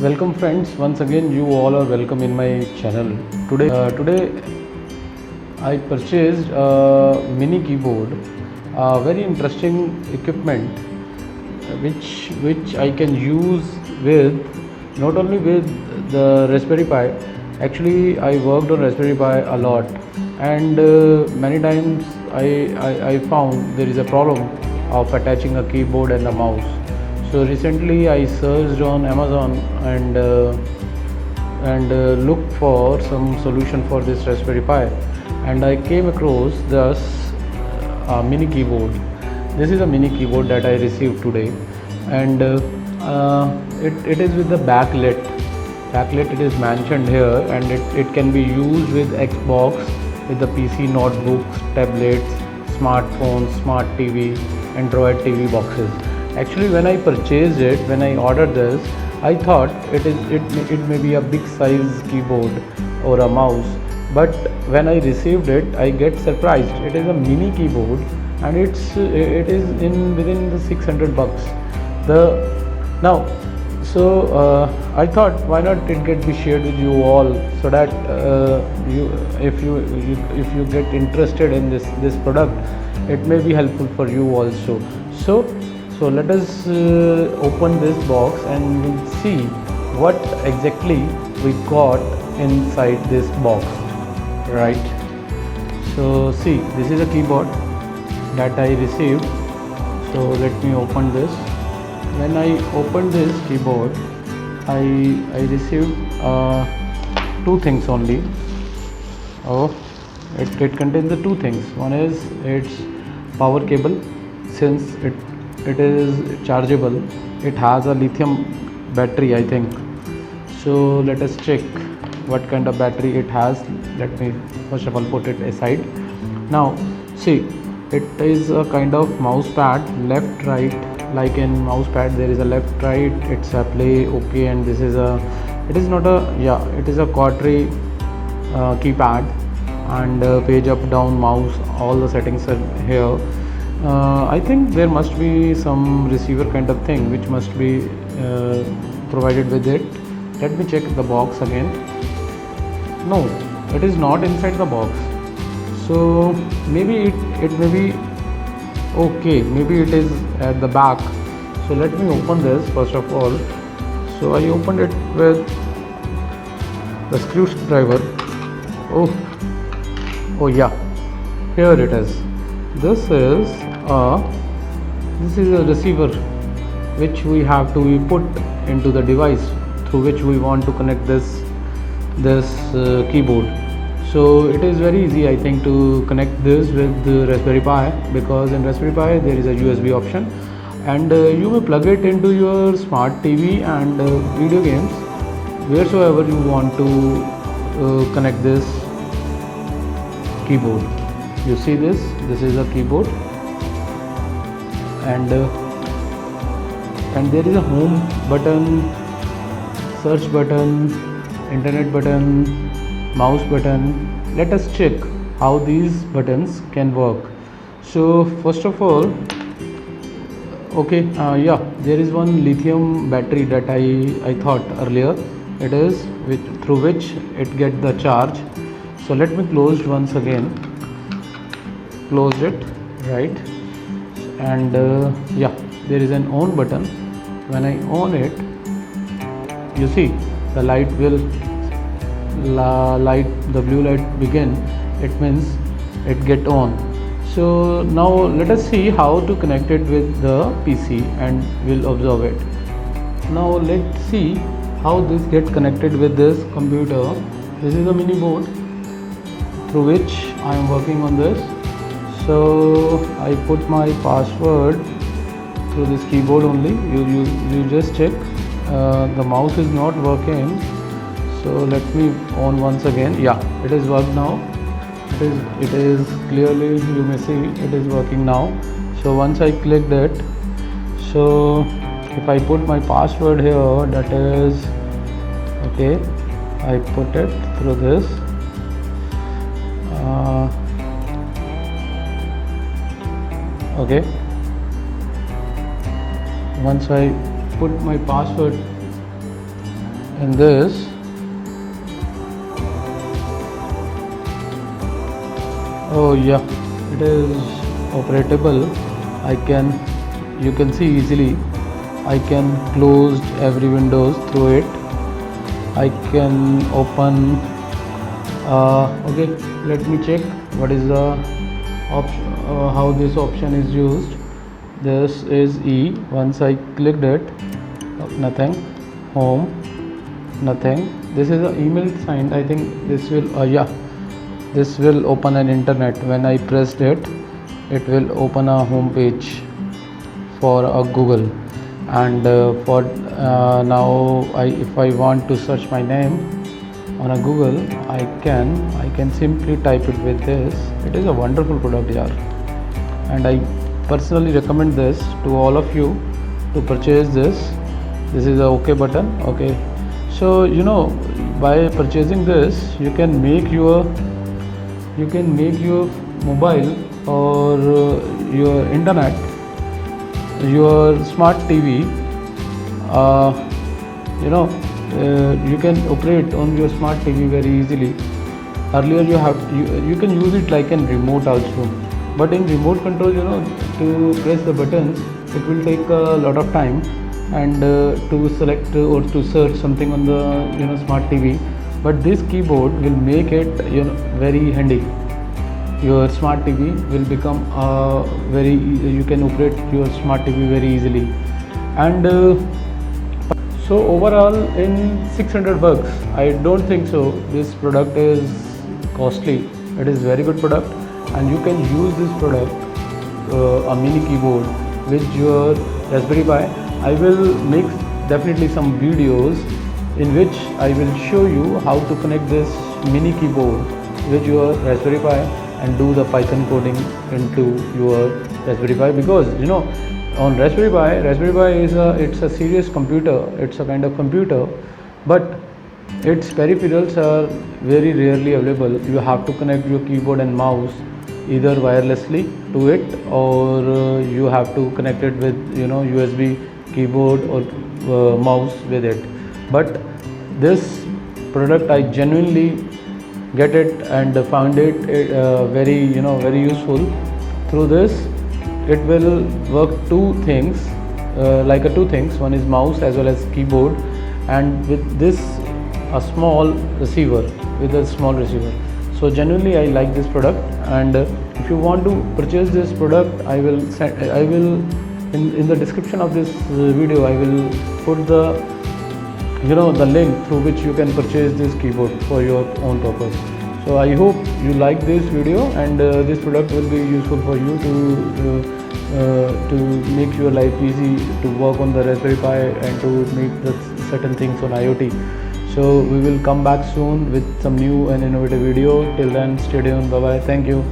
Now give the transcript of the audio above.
Welcome friends, once again you all are welcome in my channel. Today I purchased a mini keyboard, a very interesting equipment which I can use with not only with the Raspberry Pi. Actually, I worked on Raspberry Pi a lot, and many times I found there is a problem of attaching a keyboard and a mouse. So recently I searched on Amazon and looked for some solution for this Raspberry Pi, and I came across this mini keyboard. This is a mini keyboard that I received today, and it is with the backlit. Backlit, it is mentioned here, and it can be used with Xbox, with the PC, notebooks, tablets, smartphones, smart TV, Android TV boxes. Actually, when I purchased it, when I ordered this, I thought it may be a big size keyboard or a mouse, but when I received it, I get surprised. It is a mini keyboard, and it is in within the 600 bucks. The now so I thought, why not it get be shared with you all, so that you if you get interested in this product, it may be helpful for you also. So let us open this box and we'll see what exactly we got inside this box, right? So see, this is a keyboard that I received. So let me open this. When I opened this keyboard, I received two things only. It contains the two things. One is its power cable, since it is chargeable. It has a lithium battery, I think. So let us check what kind of battery it has. Let me first of all put it aside. Now see, it is a kind of mouse pad, left right. Like in mouse pad there is a left right, it's a play, okay, and this is a, it is not a, yeah, it is a quadri keypad, and page up down mouse, all the settings are here. I think there must be some receiver kind of thing which must be provided with it. Let me check the box again. No, it is not inside the box. So maybe it may be, okay, maybe it is at the back. So let me open this first of all. So I opened it with the screwdriver. Oh yeah, here it is. This is a receiver which we have to put into the device through which we want to connect this keyboard. So it is very easy, I think, to connect this with the Raspberry Pi, because in Raspberry Pi there is a USB option, and you may plug it into your smart TV and video games, wheresoever you want to connect this keyboard. You see this is a keyboard, and there is a home button, search button, internet button, mouse button. Let us check how these buttons can work. So first of all, okay, yeah, there is one lithium battery that I thought earlier, it is through which it get the charge. So let me close once again, close it, right? And yeah, there is an on button. When I on it, you see the light will the blue light begin. It means it get on. So now let us see how to connect it with the PC, and we'll observe it. Now let's see how this get connected with this computer. This is a mini board through which I am working on this. So I put my password through this keyboard only. You just check. The mouse is not working. So let me on once again. Yeah, it is worked now. It is clearly, you may see it is working now. So once I clicked it, so if I put my password here, that is okay, I put it through this. Okay, once I put my password in this. Oh yeah, it is operatable. You can see easily. I can close every windows through it. I can open. Okay, let me check what is the option. How this option is used. This is E. Once I clicked it, nothing. Home, nothing. This is an email sign. I think this will. Yeah. This will open an internet. When I pressed it, it will open a home page for a Google. And for now, if I want to search my name on a Google, I can simply type it with this. It is a wonderful product, yaar. And I personally recommend this to all of you to purchase this. This is a OK button. Okay. So by purchasing this, you can make your mobile or your internet, your smart TV, you can operate on your smart TV very easily. Earlier you can use it like in remote also, but in remote control, to press the buttons, it will take a lot of time, and to select or to search something on the smart TV. But this keyboard will make it very handy. Your smart TV will become you can operate your smart TV very easily. And so overall, in 600 bucks, I don't think so this product is costly. It is very good product, and you can use this product, a mini keyboard, with your Raspberry Pi. I will make definitely some videos in which I will show you how to connect this mini keyboard with your Raspberry Pi and do the Python coding into your Raspberry Pi, because on Raspberry Pi it's a serious computer. It's a kind of computer, but its peripherals are very rarely available. You have to connect your keyboard and mouse either wirelessly to it, or you have to connect it with USB keyboard or mouse with it. But this product, I genuinely get it and found it very useful. Through this, it will work two things. One is mouse as well as keyboard, and with this a small receiver. So genuinely I like this product, and if you want to purchase this product, I will in the description of this video I will put the link through which you can purchase this keyboard for your own purpose. So I hope you like this video, and this product will be useful for you to make your life easy, to work on the Raspberry Pi and to make the certain things on IoT. So we will come back soon with some new and innovative video. Till then, stay tuned. Bye bye. Thank you.